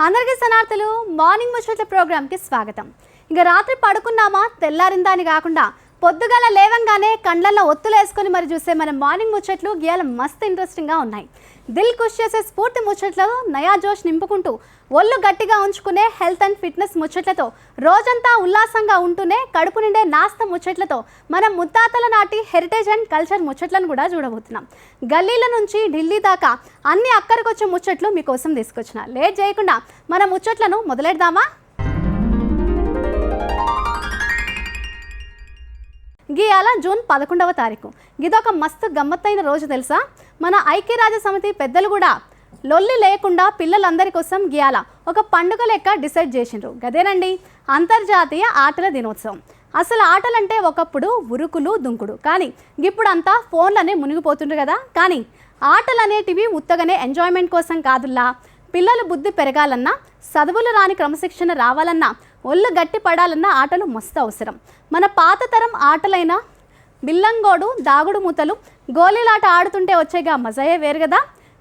అందరికీ సనార్థులు మార్నింగ్ ముచ్చట్ల ప్రోగ్రామ్కి స్వాగతం. ఇక రాత్రి పడుకున్నామా తెల్లారిందా అని కాకుండా పొద్దుగాల లేవంగానే కండ్లల్లో ఒత్తులేసుకొని మరి చూసే మన మార్నింగ్ ముచ్చట్లు గీయాల మస్తు ఇంట్రెస్టింగ్గా ఉన్నాయి. దిల్ ఖుష్ చేసే స్ఫూర్తి ముచ్చట్లలో నయా జోష్ నింపుకుంటూ ఒళ్ళు గట్టిగా ఉంచుకునే హెల్త్ అండ్ ఫిట్నెస్ ముచ్చట్లతో రోజంతా ఉల్లాసంగా ఉంటూనే కడుపు నిండే నాస్త ముచ్చట్లతో మనం ముత్తాతల నాటి హెరిటేజ్ అండ్ కల్చర్ ముచ్చట్లను కూడా చూడబోతున్నాం. గల్లీల నుంచి ఢిల్లీ దాకా అన్ని అక్కడికొచ్చే ముచ్చట్లు మీకోసం తీసుకొచ్చిన. లేట్ చేయకుండా మన ముచ్చట్లను మొదలెడదామా? గీయాల జూన్ 11వ తారీఖు. ఇదొక మస్తు గమ్మత్తైన రోజు తెలుసా. మన ఐక్యరాజ్య సమితి పెద్దలు కూడా లొల్లి లేకుండా పిల్లలందరి కోసం గీయాల ఒక పండుగ లెక్క డిసైడ్ చేసిండ్రు. గదేనండి అంతర్జాతీయ ఆటల దినోత్సవం. అసలు ఆటలంటే ఒకప్పుడు ఉరుకులు దుంకుడు, కానీ ఇప్పుడంతా ఫోన్లనే మునిగిపోతుండ్రు కదా. కానీ ఆటలు అనేటివి ఉత్తగానే ఎంజాయ్మెంట్ కోసం కాదుల్లా. పిల్లలు బుద్ధి పెరగాలన్నా, చదువులు రాని క్రమశిక్షణ రావాలన్నా, ఒళ్ళు గట్టి పడాలన్న ఆటలు మస్తు అవసరం. మన పాత తరం ఆటలైన బిల్లంగోడు, దాగుడు మూతలు, గోళీలాట ఆడుతుంటే వచ్చేగా మజాయే వేరు కదా.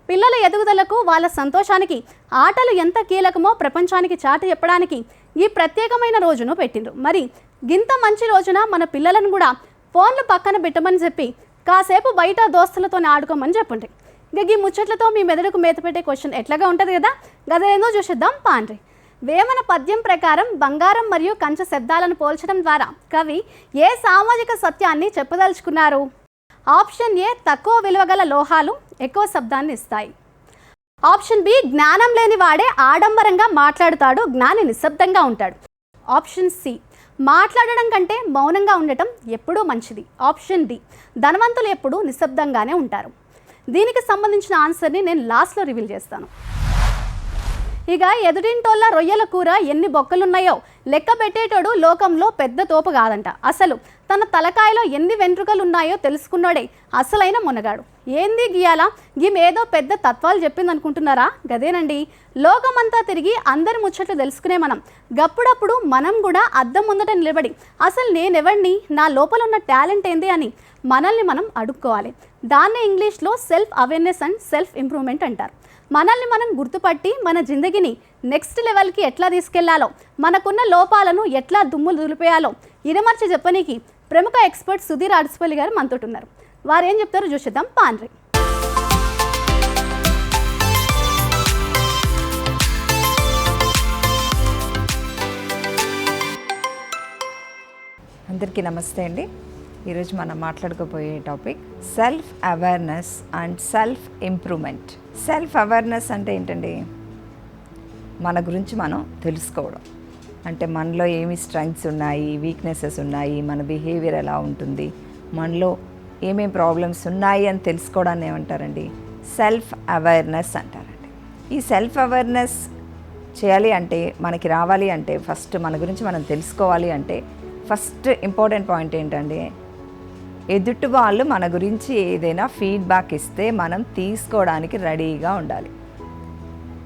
పిల్లల ఎదుగుదలకు, వాళ్ళ సంతోషానికి ఆటలు ఎంత కీలకమో ప్రపంచానికి చాటి చెప్పడానికి ఈ ప్రత్యేకమైన రోజును పెట్టిండ్రు. మరి గింత మంచి రోజున మన పిల్లలను కూడా ఫోన్లు పక్కన పెట్టమని చెప్పి కాసేపు బయట దోస్తులతో ఆడుకోమని చెప్పండి. ఇక ఈ ముచ్చట్లతో మీ మెదడుకు మేత పెట్టే క్వశ్చన్ ఎట్లాగా ఉంటుంది కదా. గదేందో చూసేద్దాం పాండ్రి. వేమన పద్యం ప్రకారం బంగారం మరియు కంచ శబ్దాలను పోల్చడం ద్వారా కవి ఏ సామాజిక సత్యాన్ని చెప్పదలుచుకున్నారు? ఆప్షన్ ఏ, తక్కువ విలువగల లోహాలు ఎక్కువ శబ్దాన్ని ఇస్తాయి. ఆప్షన్ బి, జ్ఞానం లేని వాడే ఆడంబరంగా మాట్లాడుతాడు, జ్ఞాని నిశ్శబ్దంగా ఉంటాడు. ఆప్షన్ సి, మాట్లాడడం కంటే మౌనంగా ఉండటం ఎప్పుడూ మంచిది. ఆప్షన్ డి, ధనవంతులు ఎప్పుడూ నిశ్శబ్దంగానే ఉంటారు. దీనికి సంబంధించిన ఆన్సర్ని నేను లాస్ట్లో రివీల్ చేస్తాను. ఇక ఎదుటింటోళ్ళ రొయ్యల కూర ఎన్ని బొక్కలున్నాయో లెక్క పెట్టేటోడు లోకంలో పెద్ద తోపు కాదంట. అసలు తన తలకాయలో ఎన్ని వెంట్రుకలు ఉన్నాయో తెలుసుకున్నాడే అసలైన మునగాడు. ఏంది గీయాలా, ఏదో పెద్ద తత్వాలు చెప్పింది అనుకుంటున్నారా? గదేనండి, లోకమంతా తిరిగి అందరి ముచ్చట్లు తెలుసుకునే మనం గప్పుడప్పుడు మనం కూడా అద్దం ముందట నిలబడి అసలు నేనెవడిని, నా లోపల ఉన్న టాలెంట్ ఏంది అని మనల్ని మనం అడుక్కోవాలి. దాన్నే ఇంగ్లీష్లో self awareness and self improvement అంటారు. మనల్ని మనం గుర్తుపట్టి మన జిందగీని నెక్స్ట్ లెవెల్కి ఎట్లా తీసుకెళ్లాలో, మనకున్న లోపాలను ఎట్లా దుమ్ములు దులిపేయాలో ఇరమర్చి చెప్పనీకి ప్రముఖ ఎక్స్పర్ట్ సుధీర్ ఆడిస్పల్లి గారు మనతోటి ఉన్నారు. వారు ఏం చెప్తారో చూసేద్దాం పాండ్రి. అందరికీ నమస్తే అండి. ఈరోజు మనం మాట్లాడుకోబోయే topic self awareness and self improvement. Self awareness అంటే ఏంటండి? మన గురించి మనం తెలుసుకోవడం. అంటే మనలో ఏమి స్ట్రెంగ్త్స్ ఉన్నాయి, వీక్నెసెస్ ఉన్నాయి, మన బిహేవియర్ ఎలా ఉంటుంది, మనలో ఏమేమి ప్రాబ్లమ్స్ ఉన్నాయి అని తెలుసుకోవడాన్ని ఏమంటారండి? సెల్ఫ్ అవేర్నెస్ అంటారండి. ఈ సెల్ఫ్ అవేర్నెస్ చేయాలి అంటే, మనకి రావాలి అంటే, ఫస్ట్ మన గురించి మనం తెలుసుకోవాలి అంటే ఫస్ట్ ఇంపార్టెంట్ పాయింట్ ఏంటంటే, ఎదుటి వాళ్ళు మన గురించి ఏదైనా ఫీడ్బ్యాక్ ఇస్తే మనం తీసుకోవడానికి రెడీగా ఉండాలి.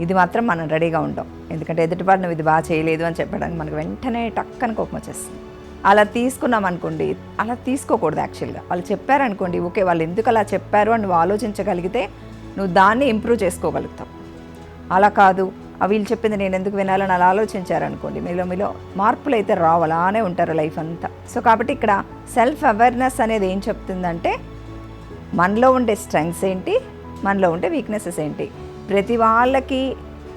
ఇది మాత్రం మనం రెడీగా ఉంటాం. ఎందుకంటే ఎదుటివాడు నువ్వు ఇది బాగా చేయలేదు అని చెప్పడానికి మనకు వెంటనే టక్కన కోపం వచ్చేస్తుంది. అలా తీసుకున్నాం అనుకోండి, అలా తీసుకోకూడదు. యాక్చువల్గా వాళ్ళు చెప్పారనుకోండి, ఓకే వాళ్ళు ఎందుకు అలా చెప్పారు అని నువ్వు ఆలోచించగలిగితే నువ్వు దాన్ని ఇంప్రూవ్ చేసుకోగలుగుతావు. అలా కాదు, వీళ్ళు చెప్పింది నేను ఎందుకు వినాలని అలా ఆలోచించారనుకోండి, మీలో మార్పులు అయితే రావు, అలానే ఉంటారు లైఫ్ అంతా. సో కాబట్టి ఇక్కడ సెల్ఫ్ అవేర్నెస్ అనేది ఏం చెప్తుందంటే, మనలో ఉండే స్ట్రెంగ్స్ ఏంటి, మనలో ఉండే వీక్నెసెస్ ఏంటి. ప్రతి వాళ్ళకి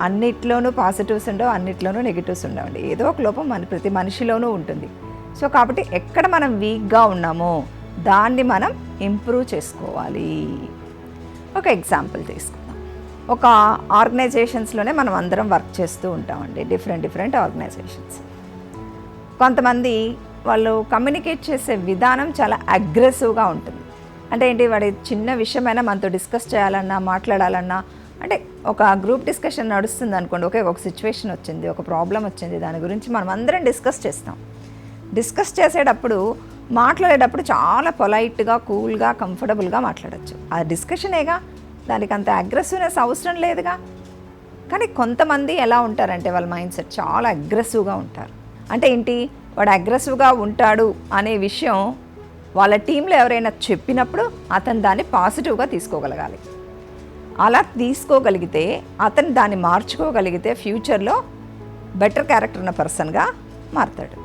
అన్నిట్లోనూ పాజిటివ్స్ ఉండవు, అన్నిట్లోనూ నెగిటివ్స్ ఉండవండి. ఏదో ఒక లోపం ప్రతి మనిషిలోనూ ఉంటుంది. సో కాబట్టి ఎక్కడ మనం వీక్గా ఉన్నామో దాన్ని మనం ఇంప్రూవ్ చేసుకోవాలి. ఒక ఎగ్జాంపుల్ తీసుకుందాం. ఒక ఆర్గనైజేషన్స్లోనే మనం అందరం వర్క్ చేస్తూ ఉంటామండి, డిఫరెంట్ ఆర్గనైజేషన్స్. కొంతమంది వాళ్ళు కమ్యూనికేట్ చేసే విధానం చాలా అగ్రెసివ్గా ఉంటుంది. అంటే ఏంటి, వాడి చిన్న విషయమైనా మనతో డిస్కస్ చేయాలన్నా, మాట్లాడాలన్నా, అంటే ఒక గ్రూప్ డిస్కషన్ నడుస్తుంది అనుకోండి, ఒక సిచ్యువేషన్ వచ్చింది, ఒక ప్రాబ్లం వచ్చింది, దాని గురించి మనం అందరం డిస్కస్ చేస్తాం. డిస్కస్ చేసేటప్పుడు మాట్లాడేటప్పుడు చాలా పొలైట్గా, కూల్గా, కంఫర్టబుల్గా మాట్లాడచ్చు. ఆ డిస్కషనేగా, దానికి అంత అగ్రెసివ్నెస్ అవసరం లేదుగా. కానీ కొంతమంది ఎలా ఉంటారంటే వాళ్ళ మైండ్ సెట్ చాలా అగ్రెసివ్గా ఉంటారు. అంటే ఏంటి, వాడు అగ్రెసివ్గా ఉంటాడు అనే విషయం వాళ్ళ టీంలో ఎవరైనా చెప్పినప్పుడు అతను దాన్ని పాజిటివ్గా తీసుకోగలగాలి. అలా తీసుకోగలిగితే అతను దాన్ని మార్చుకోగలిగితే ఫ్యూచర్లో బెటర్ క్యారెక్టర్ ఉన్న పర్సన్గా మారుతాడు.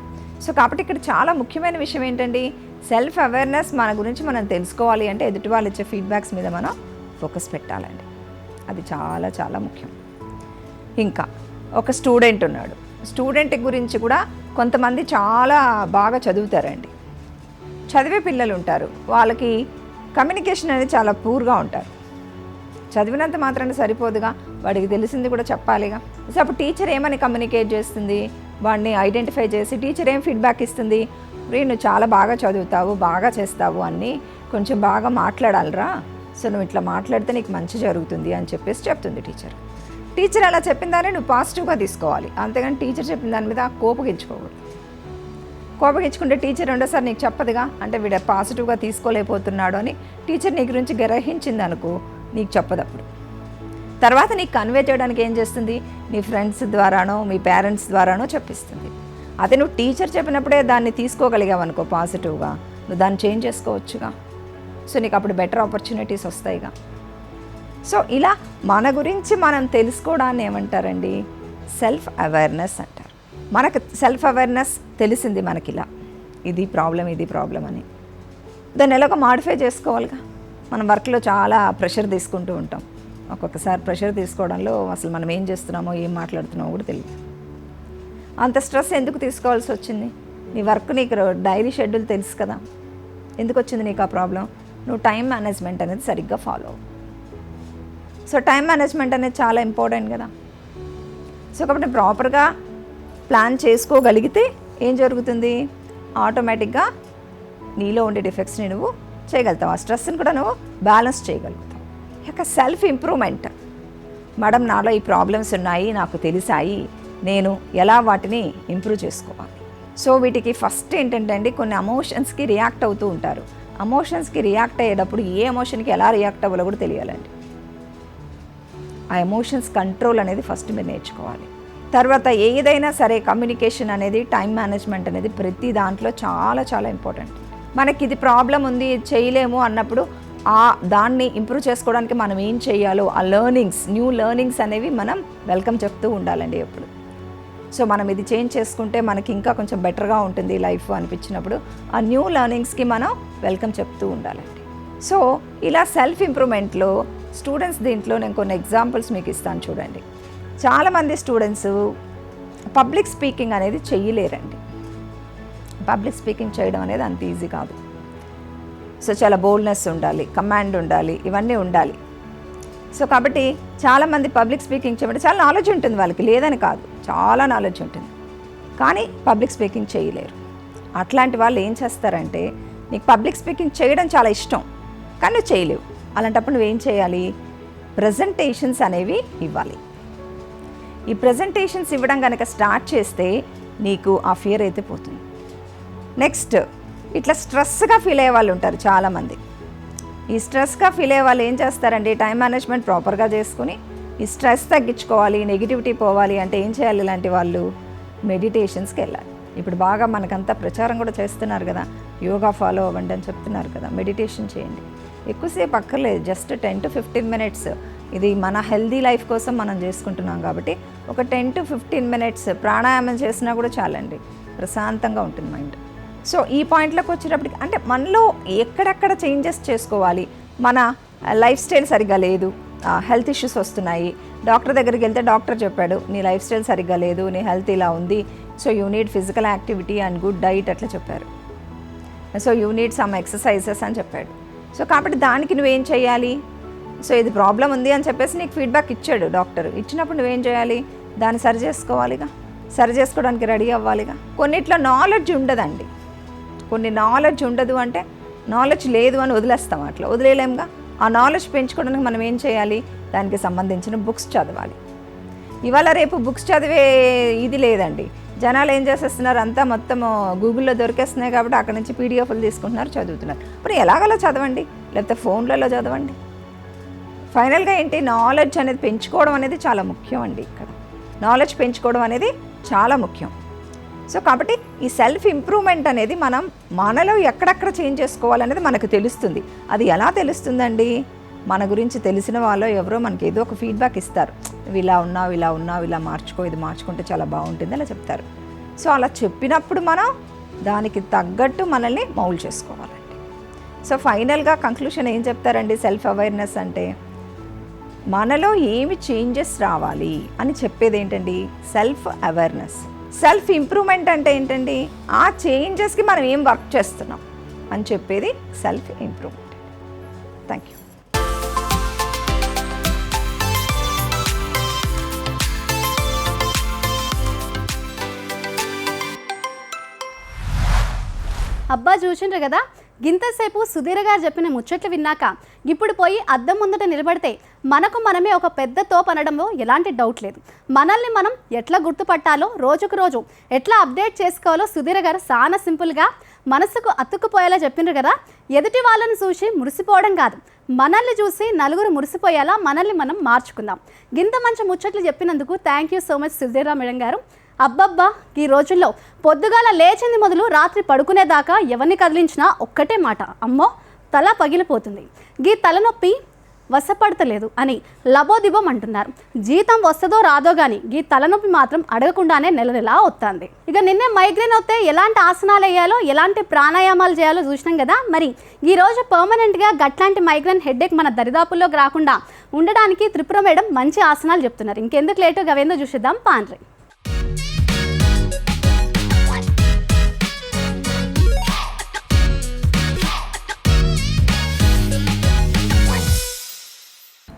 సో కాబట్టి ఇక్కడ చాలా ముఖ్యమైన విషయం ఏంటండి, సెల్ఫ్ అవేర్నెస్. మన గురించి మనం తెలుసుకోవాలి అంటే ఎదుటి వాళ్ళు ఇచ్చే ఫీడ్బ్యాక్స్ మీద మనం ఫోకస్ పెట్టాలండి. అది చాలా చాలా ముఖ్యం. ఇంకా ఒక స్టూడెంట్ ఉన్నాడు. స్టూడెంట్ గురించి కూడా కొంతమంది చాలా బాగా చదువుతారండి. చదివే పిల్లలు ఉంటారు, వాళ్ళకి కమ్యూనికేషన్ అనేది చాలా పూర్గా ఉంటారు. చదివినంత మాత్రాన్ని సరిపోదుగా, వాడికి తెలిసింది కూడా చెప్పాలిగా. సో అప్పుడు టీచర్ ఏమని కమ్యూనికేట్ చేస్తుంది, వాడిని ఐడెంటిఫై చేసి టీచర్ ఏం ఫీడ్బ్యాక్ ఇస్తుంది, నువ్వు చాలా బాగా చదువుతావు, బాగా చేస్తావు అన్నీ, కొంచెం బాగా మాట్లాడాలిరా, సో నువ్వు ఇట్లా మాట్లాడితే నీకు మంచి జరుగుతుంది అని చెప్పేసి చెప్తుంది టీచర్. టీచర్ అలా చెప్పిన దాన్ని నువ్వు పాజిటివ్గా తీసుకోవాలి, అంతేగాని టీచర్ చెప్పిన దాని మీద కోపగించుకోకూడదు. కోపగించుకుంటే టీచర్ రెండోసారి నీకు చెప్పదుగా, అంటే వీడు పాజిటివ్గా తీసుకోలేకపోతున్నాడు అని టీచర్ నీ గురించి గ్రహించింది అనుకో, నీకు చెప్పదప్పుడు. తర్వాత నీకు కన్వే చేయడానికి ఏం చేస్తుంది, నీ ఫ్రెండ్స్ ద్వారానో మీ పేరెంట్స్ ద్వారానో చెప్పిస్తుంది. అదే నువ్వు టీచర్ చెప్పినప్పుడే దాన్ని తీసుకోగలిగావు అనుకో పాజిటివ్గా, నువ్వు దాన్ని చేంజ్ చేసుకోవచ్చుగా. సో నీకు అప్పుడు బెటర్ ఆపర్చునిటీస్ వస్తాయిగా. సో ఇలా మన గురించి మనం తెలుసుకోవడాన్ని ఏమంటారండి, సెల్ఫ్ అవేర్నెస్ అంటారు. మనకు సెల్ఫ్ అవేర్నెస్ తెలిసింది మనకి ఇలా ఇది ప్రాబ్లం అని, దాన్ని ఎలాగో మాడిఫై చేసుకోవాలిగా. మనం వర్క్లో చాలా ప్రెషర్ తీసుకుంటూ ఉంటాం. ఒక్కొక్కసారి ప్రెషర్ తీసుకోవడంలో అసలు మనం ఏం చేస్తున్నామో ఏం మాట్లాడుతున్నామో కూడా తెలియదు. అంత స్ట్రెస్ ఎందుకు తీసుకోవాల్సి వచ్చింది, నీ వర్క్ నీకు డైలీ షెడ్యూల్ తెలుసు కదా, ఎందుకు వచ్చింది నీకు ఆ ప్రాబ్లం, నువ్వు టైం మేనేజ్మెంట్ అనేది సరిగ్గా ఫాలో అవ్వు. సో టైం మేనేజ్మెంట్ అనేది చాలా ఇంపార్టెంట్ కదా. సో కాబట్టి ప్రాపర్గా ప్లాన్ చేసుకోగలిగితే ఏం జరుగుతుంది, ఆటోమేటిక్గా నీలో ఉండే డిఫెక్ట్స్ని నువ్వు చేయగలుగుతావు, ఆ స్ట్రెస్ని కూడా నువ్వు బ్యాలెన్స్ చేయగలుగుతావు. ఇక సెల్ఫ్ ఇంప్రూవ్మెంట్, మేడం నాలో ఈ ప్రాబ్లమ్స్ ఉన్నాయి, నాకు తెలిసాయి, నేను ఎలా వాటిని ఇంప్రూవ్ చేసుకోవాలి. సో వీటికి ఫస్ట్ ఏంటంటే అండి, కొన్ని ఎమోషన్స్కి రియాక్ట్ అవుతూ ఉంటారు. ఎమోషన్స్కి రియాక్ట్ అయ్యేటప్పుడు ఏ ఎమోషన్కి ఎలా రియాక్ట్ అవ్వాలో కూడా తెలియాలండి. ఆ ఎమోషన్స్ కంట్రోల్ అనేది ఫస్ట్ మీరు నేర్చుకోవాలి. తర్వాత ఏదైనా సరే కమ్యూనికేషన్ అనేది, టైం మేనేజ్మెంట్ అనేది ప్రతి దాంట్లో చాలా చాలా ఇంపార్టెంట్. మనకి ఇది ప్రాబ్లం ఉంది, చేయలేము అన్నప్పుడు దాన్ని ఇంప్రూవ్ చేసుకోవడానికి మనం ఏం చేయాలో ఆ న్యూ లెర్నింగ్స్ అనేవి మనం వెల్కమ్ చెప్తూ ఉండాలండి ఎప్పుడు. సో మనం ఇది చేంజ్ చేసుకుంటే మనకి ఇంకా కొంచెం బెటర్గా ఉంటుంది లైఫ్ అనిపించినప్పుడు ఆ న్యూ లెర్నింగ్స్కి మనం వెల్కమ్ చెప్తూ ఉండాలండి. సో ఇలా సెల్ఫ్ ఇంప్రూవ్మెంట్లో స్టూడెంట్స్ దీంట్లో నేను కొన్ని ఎగ్జాంపుల్స్ మీకు ఇస్తాను చూడండి. చాలామంది స్టూడెంట్స్ పబ్లిక్ స్పీకింగ్ అనేది చెయ్యలేరండి. పబ్లిక్ స్పీకింగ్ చేయడం అనేది అంత ఈజీ కాదు. సో చాలా బోల్డ్నెస్ ఉండాలి, కమాండ్ ఉండాలి, ఇవన్నీ ఉండాలి. సో కాబట్టి చాలామంది పబ్లిక్ స్పీకింగ్ చేయమంటే చాలా నాలెడ్జ్ ఉంటుంది వాళ్ళకి, లేదని కాదు, చాలా నాలెడ్జ్ ఉంటుంది, కానీ పబ్లిక్ స్పీకింగ్ చేయలేరు. అట్లాంటి వాళ్ళు ఏం చేస్తారంటే, నీకు పబ్లిక్ స్పీకింగ్ చేయడం చాలా ఇష్టం కానీ నువ్వు చేయలేవు, అలాంటప్పుడు నువ్వేం చేయాలి, ప్రజెంటేషన్స్ అనేవి ఇవ్వాలి. ఈ ప్రజెంటేషన్స్ ఇవ్వడం కనుక స్టార్ట్ చేస్తే నీకు ఆ ఫియర్ అయితే పోతుంది. నెక్స్ట్, ఇట్లా స్ట్రెస్గా ఫీల్ అయ్యే వాళ్ళు ఉంటారు చాలామంది. ఈ స్ట్రెస్గా ఫీల్ అయ్యే వాళ్ళు ఏం చేస్తారండి, టైం మేనేజ్మెంట్ ప్రాపర్గా చేసుకుని ఈ స్ట్రెస్ తగ్గించుకోవాలి, నెగిటివిటీ పోవాలి అంటే ఏం చేయాలి, ఇలాంటి వాళ్ళు మెడిటేషన్స్కి వెళ్ళాలి. ఇప్పుడు బాగా మనకంతా ప్రచారం కూడా చేస్తున్నారు కదా, యోగా ఫాలో అవ్వండి అని చెప్తున్నారు కదా, మెడిటేషన్ చేయండి. ఎక్కువసేపు అక్కర్లేదు, జస్ట్ 10 to 15 minutes. ఇది మన హెల్దీ లైఫ్ కోసం మనం చేసుకుంటున్నాం కాబట్టి ఒక 10 to 15 minutes ప్రాణాయామం చేసినా కూడా చాలండి, ప్రశాంతంగా ఉంటుంది మైండ్. సో ఈ పాయింట్లోకి వచ్చేటప్పటికి అంటే మనలో ఎక్కడెక్కడ చేంజెస్ చేసుకోవాలి, మన లైఫ్ స్టైల్ సరిగ్గా లేదు, హెల్త్ ఇష్యూస్ వస్తున్నాయి, డాక్టర్ దగ్గరికి వెళ్తే డాక్టర్ చెప్పాడు నీ లైఫ్ స్టైల్ సరిగ్గా లేదు, నీ హెల్త్ ఇలా ఉంది, so you need physical activity and good diet అట్లా చెప్పారు, so you need some exercises అని చెప్పాడు. సో కాబట్టి దానికి నువ్వేం చేయాలి, సో ఇది ప్రాబ్లం ఉంది అని చెప్పేసి నీకు ఫీడ్బ్యాక్ ఇచ్చాడు డాక్టర్, ఇచ్చినప్పుడు నువ్వేం చేయాలి, దాన్ని సరి చేసుకోవాలిగా, సరి చేసుకోవడానికి రెడీ అవ్వాలిగా. కొన్నిట్లో నాలెడ్జ్ ఉండదండి, కొన్ని నాలెడ్జ్ ఉండదు అంటే నాలెడ్జ్ లేదు అని వదిలేస్తాం, అట్లా వదిలేలేముగా. ఆ నాలెడ్జ్ పెంచుకోవడానికి మనం ఏం చేయాలి, దానికి సంబంధించిన బుక్స్ చదవాలి. ఇవాళ రేపు బుక్స్ చదివే ఇది లేదండి, జనాలు ఏం చేసేస్తున్నారు, అంతా మొత్తం గూగుల్లో దొరికేస్తున్నాయి కాబట్టి అక్కడ నుంచి పీడిఎఫ్లు తీసుకుంటున్నారు, చదువుతున్నారు. మరి ఎలాగలా చదవండి, లేకపోతే ఫోన్లలో చదవండి. ఫైనల్గా ఏంటి, నాలెడ్జ్ అనేది పెంచుకోవడం అనేది చాలా ముఖ్యం అండి. ఇక్కడ నాలెడ్జ్ పెంచుకోవడం అనేది చాలా ముఖ్యం. సో కాబట్టి ఈ సెల్ఫ్ ఇంప్రూవ్మెంట్ అనేది మనలో ఎక్కడెక్కడ చేంజ్ చేసుకోవాలనేది మనకు తెలుస్తుంది. అది ఎలా తెలుస్తుందండి, మన గురించి తెలిసిన వాళ్ళు ఎవరో మనకి ఏదో ఒక ఫీడ్బ్యాక్ ఇస్తారు, నువ్వు ఇలా ఉన్నావు, ఇలా మార్చుకో, ఇది మార్చుకుంటే చాలా బాగుంటుంది అలా చెప్తారు. సో అలా చెప్పినప్పుడు మనం దానికి తగ్గట్టు మనల్ని మౌల్డ్ చేసుకోవాలండి. సో ఫైనల్గా కంక్లూషన్ ఏం చెప్తారండి? సెల్ఫ్ అవేర్నెస్ అంటే మనలో ఏమి చేంజెస్ రావాలి అని చెప్పేది ఏంటండి? Self awareness. సెల్ఫ్ ఇంప్రూవ్మెంట్ అంటే ఏంటండి? ఆ చేంజెస్కి మనం ఏం వర్క్ చేస్తున్నాం అని చెప్పేది సెల్ఫ్ ఇంప్రూవ్మెంట్. Thank you. అబ్బా చూసిండ్రు కదా, గింతసేపు సుధీర్ గారు చెప్పిన ముచ్చట్లు విన్నాక ఇప్పుడు పోయి అద్దం ముందట నిలబడితే మనకు మనమే ఒక పెద్ద తోపు అనడంలో ఎలాంటి డౌట్ లేదు. మనల్ని మనం ఎట్లా గుర్తుపట్టాలో, రోజుకు రోజు ఎట్లా అప్డేట్ చేసుకోవాలో సుధీర్ గారు చాలా సింపుల్గా మనసుకు అతుక్కుపోయేలా చెప్పిండ్రు కదా. ఎదుటి వాళ్ళని చూసి మురిసిపోవడం కాదు, మనల్ని చూసి నలుగురు మురిసిపోయేలా మనల్ని మనం మార్చుకుందాం. గింత మంచి ముచ్చట్లు చెప్పినందుకు thank you so much Sudheer madam గారు. అబ్బబ్బా, ఈ రోజుల్లో పొద్దుగాల లేచింది మొదలు రాత్రి పడుకునేదాకా ఎవరిని కదిలించినా ఒక్కటే మాట, అమ్మో తల పగిలిపోతుంది, గీ తలనొప్పి వశపడతలేదు అని లబోదిబం అంటున్నారు. జీతం వస్తుందో రాదో కానీ గీ తలనొప్పి మాత్రం అడగకుండానే నెల వస్తుంది. ఇక నిన్నే మైగ్రేన్ వస్తే ఎలాంటి ఆసనాలు వేయాలో, ఎలాంటి ప్రాణాయామాలు చేయాలో చూసినాం కదా. మరి ఈరోజు పర్మనెంట్గా గట్లాంటి మైగ్రేన్ హెడ్ఏక్ మన దరిదాపుల్లోకి రాకుండా ఉండడానికి త్రిపుర మేడం మంచి ఆసనాలు చెప్తున్నారు. ఇంకెందుకు లేటు గవేందో చూసిద్దాం పాండ్రి.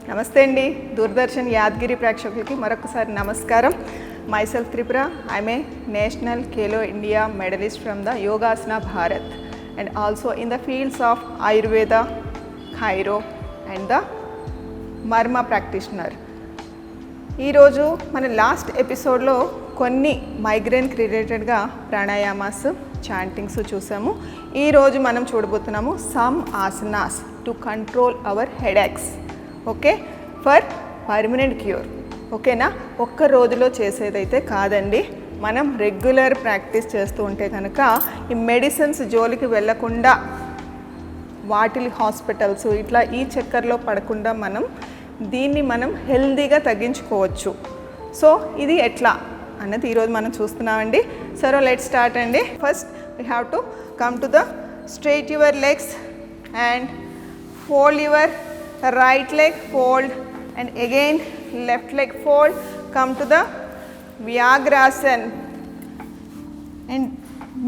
నమస్తే అండి, దూరదర్శన్ యాదగిరి ప్రేక్షకులకి మరొకసారి నమస్కారం. Myself Tripura, I'm a national Khelo India medalist from the Yogasana Bharat and also in the fields of Ayurveda, chiro and the marma practitioner. ఈరోజు మన లాస్ట్ ఎపిసోడ్లో కొన్ని మైగ్రేన్కి రిలేటెడ్గా ప్రాణాయామాస్, చాంటింగ్స్ చూసాము. ఈరోజు మనం చూడబోతున్నాము some asanas to control our headaches. Okay, for permanent cure. ఓకేనా? ఒక్క రోజులో చేసేదైతే కాదండి. మనం రెగ్యులర్ ప్రాక్టీస్ చేస్తూ ఉంటే కనుక ఈ మెడిసిన్స్ జోలికి వెళ్ళకుండా, వాటిలి హాస్పిటల్స్ ఇట్లా ఈ చక్కర్లో పడకుండా దీన్ని మనం హెల్దీగా తగ్గించుకోవచ్చు. సో ఇది ఎట్లా అన్నది ఈరోజు మనం చూస్తున్నామండి. సరే, లెట్ స్టార్ట్ అండి. First we have to come to the straight your legs and fold your right leg, fold, and again left leg fold. Come to the Vyagrasana and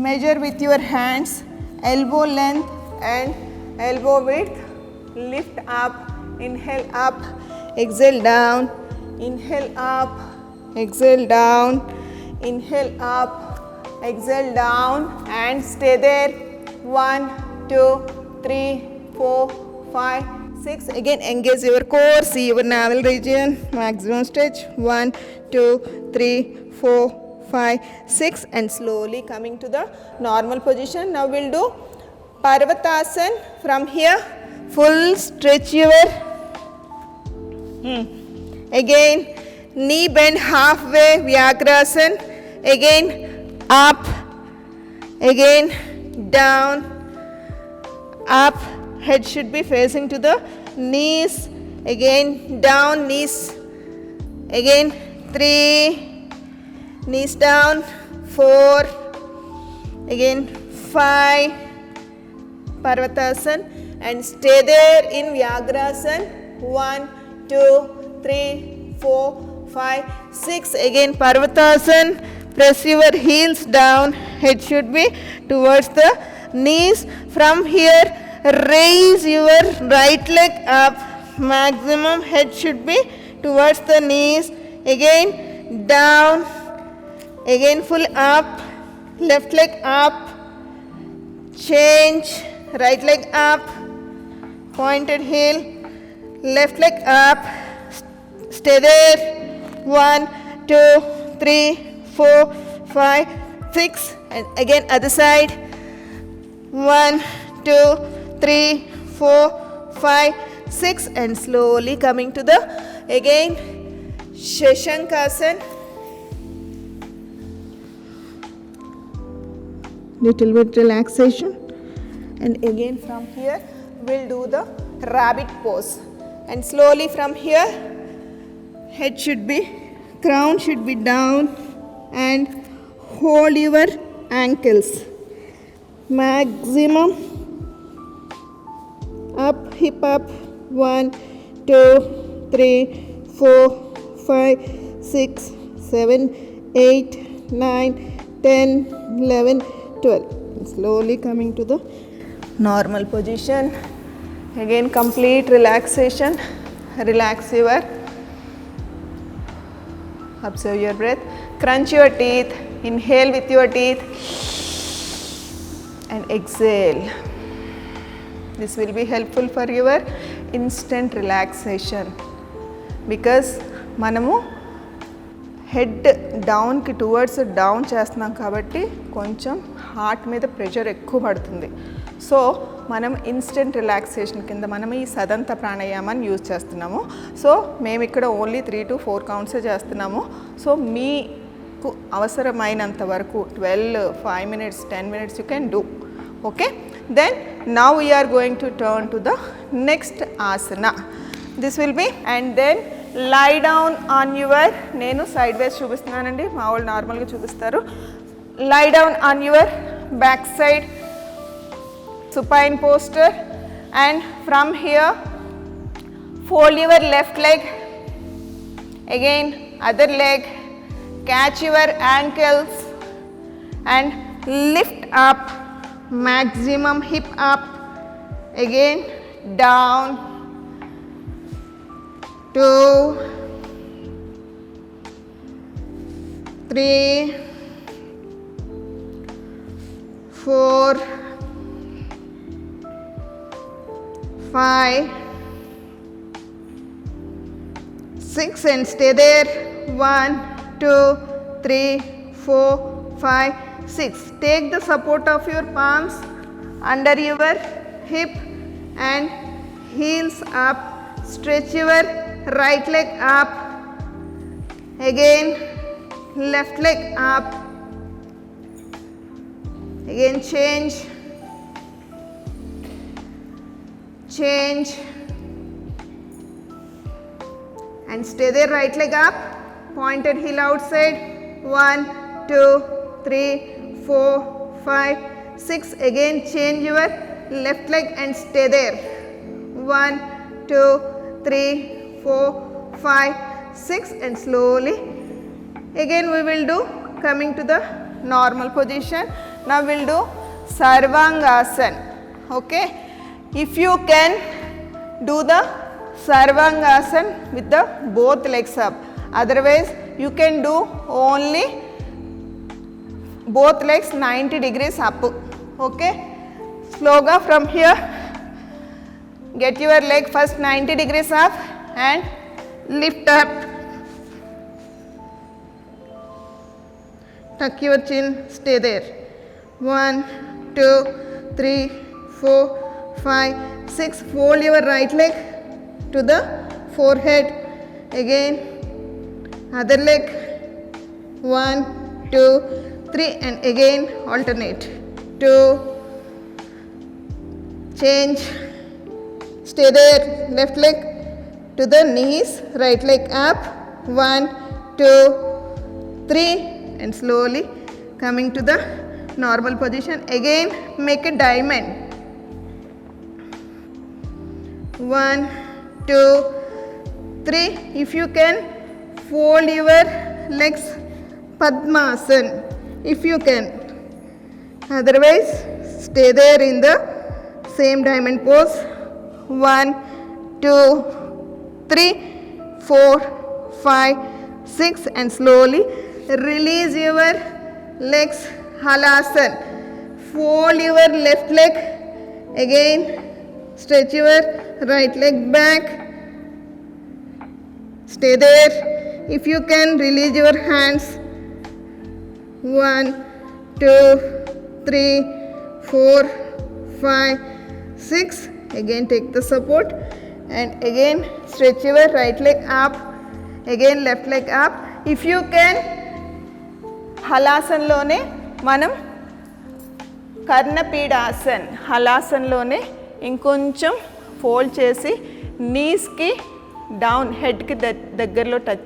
measure with your hands elbow length and elbow width. Lift up, inhale up, exhale down, inhale up, exhale down, inhale up, exhale down, and stay there. 1, 2, 3, 4, 5, 6. Again engage your core, see your navel region, maximum stretch. 1, 2, 3, 4, 5, 6, and slowly coming to the normal position. Now we'll do Parvatasana. From here full stretch your again knee bend halfway, Vyagrasana. Again up, again down, up. Head should be facing to the knees. Again down, knees. Again 3, knees down. 4, again 5. Parvatasana and stay there in Vyagrasana. 1, 2, 3, 4, 5, 6. Again Parvatasana. Press your heels down. Head should be towards the knees. From here raise your right leg up. Maximum head should be towards the knees. Again down. Again full up. Left leg up. Change. Right leg up. Pointed heel. Left leg up. Stay there. 1, 2, 3, 4, 5, 6. And again other side. 1, 2, 3, 4, 5, 6, and slowly coming to the again Shashankasana. Little bit relaxation, and again from here we'll do the rabbit pose. and slowly from here head should be, crown should be down, and hold your ankles maximum up, hip up. 1 2 3 4 5 6 7 8 9 10 11 12. Slowly coming to the normal position. Again complete relaxation. Relax your, observe your breath, crunch your teeth, inhale with your teeth and exhale. This will be helpful for your instant relaxation because మనము head డౌన్కి towards down చేస్తున్నాం కాబట్టి కొంచెం heart మీద pressure ఎక్కువ పడుతుంది. So మనం instant relaxation కింద మనం ఈ సదంత ప్రాణాయామాన్ని యూజ్ చేస్తున్నాము. సో మేము ఇక్కడ ఓన్లీ 3 to 4 కౌంట్సే చేస్తున్నాము. సో మీకు అవసరమైనంత వరకు 12, 5 minutes, 10 minutes you can do. Okay, then now we are going to turn to the next asana. This will be, and then lie down on your, నేను side వేస్ చూపిస్తున్నానండి, మా వాళ్ళు నార్మల్గా చూపిస్తారు. Lie down on your back side supine posture, and from here fold your left leg, again other leg, catch your ankles and lift up, maximum hip up, again down, 2 3 4 5 6 and stay there. 1 2 3 4 5 6. Take the support of your palms under your hip and heels up. Stretch your right leg up, again left leg up, again change and stay there. Right leg up, pointed heel outside. 1 2 3 4 5 6. Again change your left leg and stay there. 1 2 3 4 5 6 and slowly again we will do, coming to the normal position. Now we will do Sarvangasana. Okay, if you can do the Sarvangasana with the both legs up, otherwise you can do only both legs 90 degrees up. Okay, sloga from here, get your leg first 90 degrees up and lift up, tuck your chin, stay there. 1 2 3 4 5 6. Fold your right leg to the forehead, again other leg. 1 2 3 and again alternate. 2 change, stay there. Left leg to the knees, right leg up. 1 2 3 and slowly coming to the normal position. Again make a diamond. 1 2 3. If you can fold your legs Padmasana, if you can, otherwise stay there in the same diamond pose. 1 2 3 4 5 6 and slowly release your legs, Halasana. Fold your left leg, again stretch your right leg back, stay there. If you can, release your hands. 1 2 3 4 5 6. Again take the support and again stretch your right leg up, again left leg up. If you can, హలాసన్లోనే మనం కర్ణపీడాసన్, హలాసన్లోనే ఇంకొంచెం fold చేసి నీస్కి down హెడ్కి దగ్గరలో touch.